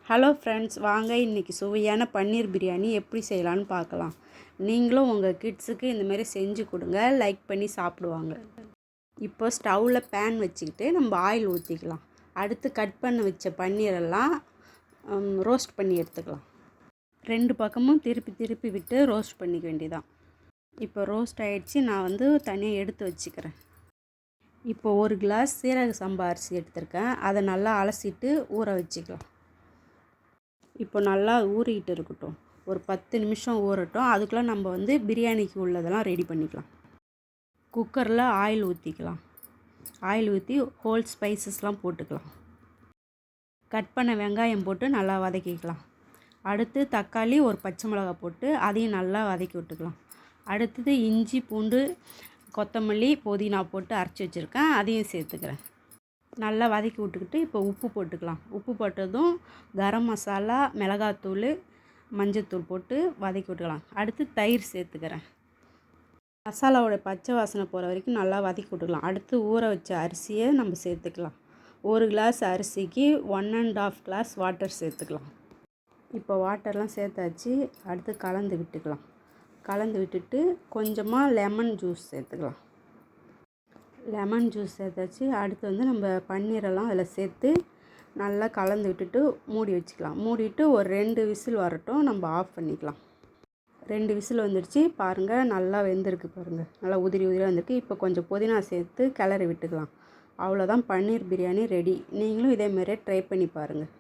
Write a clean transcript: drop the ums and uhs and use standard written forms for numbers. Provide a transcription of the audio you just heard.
Hello friends, வாங்க இன்றைக்கி சுவையான பன்னீர் பிரியாணி எப்படி செய்யலான்னு பார்க்கலாம். நீங்களும் உங்கள் கிட்ஸுக்கு இந்தமாரி செஞ்சு கொடுங்க, லைக் பண்ணி சாப்பிடுவாங்க. இப்போ ஸ்டவ்வில் பேன் வச்சுக்கிட்டு நம்ம ஆயில் ஊற்றிக்கலாம். அடுத்து கட் பண்ணி வச்ச பன்னீரெல்லாம் ரோஸ்ட் பண்ணி எடுத்துக்கலாம். 2 பக்கமும் திருப்பி விட்டு ரோஸ்ட் பண்ணிக்க வேண்டியதான். இப்போ ரோஸ்ட் ஆகிடுச்சு. நான் தனியாக எடுத்து வச்சுக்கிறேன். இப்போ 1 கிளாஸ் சீரக சம்பா அரிசி எடுத்திருக்கேன். அதை நல்லா அலசிட்டு ஊற வச்சுக்கலாம். இப்போ நல்லா ஊறிக்கிட்டு இருக்கட்டும். ஒரு 10 நிமிஷம் ஊறட்டும். அதுக்குள்ளே நம்ம பிரியாணிக்கு உள்ளதெல்லாம் ரெடி பண்ணிக்கலாம். குக்கரில் ஆயில் ஊற்றிக்கலாம். ஆயில் ஊற்றி ஹோல் ஸ்பைசஸ்லாம் போட்டுக்கலாம். கட் பண்ண வெங்காயம் போட்டு நல்லா வதக்கிக்கலாம். அடுத்து தக்காளி, ஒரு பச்சை மிளகாய் போட்டு அதையும் நல்லா வதக்கி விட்டுக்கலாம். அடுத்தது இஞ்சி, பூண்டு, கொத்தமல்லி, புதினா போட்டு அரைச்சி வச்சுருக்கேன். அதையும் சேர்த்துக்கிறேன். நல்லா வதக்கி விட்டுக்கிட்டு இப்போ உப்பு போட்டுக்கலாம். உப்பு போட்டதும் கரம் மசாலா, மிளகாத்தூள், மஞ்சத்தூள் போட்டு வதக்கி விட்டுக்கலாம். அடுத்து தயிர் சேர்த்துக்கிறேன். மசாலாவோட பச்சை வாசனை போகிற வரைக்கும் நல்லா வதக்கி விட்டுக்கலாம். அடுத்து ஊற வச்ச அரிசியை நம்ம சேர்த்துக்கலாம். 1 கிளாஸ் அரிசிக்கு 1½ கிளாஸ் வாட்டர் சேர்த்துக்கலாம். இப்போ வாட்டர்லாம் சேர்த்தாச்சு. அடுத்து கலந்து விட்டுக்கலாம். கலந்து விட்டுட்டு கொஞ்சமாக லெமன் ஜூஸ் சேர்த்துக்கலாம். லெமன் ஜூஸ் சேர்த்தாச்சு. அடுத்து நம்ம பன்னீரெல்லாம் அதில் சேர்த்து நல்லா கலந்து விட்டுட்டு மூடி வச்சுக்கலாம். மூடிட்டு ஒரு 2 விசில் வரட்டும். நம்ம ஆஃப் பண்ணிக்கலாம். 2 விசில் வந்துடுச்சு. பாருங்கள், நல்லா வெந்திருக்கு பாருங்கள். நல்லா உதிரியாக வந்திருக்கு. இப்போ கொஞ்சம் புதினா சேர்த்து கிளறி விட்டுக்கலாம். அவ்வளோதான், பன்னீர் பிரியாணி ரெடி. நீங்களும் இதேமாரியே ட்ரை பண்ணி பாருங்கள்.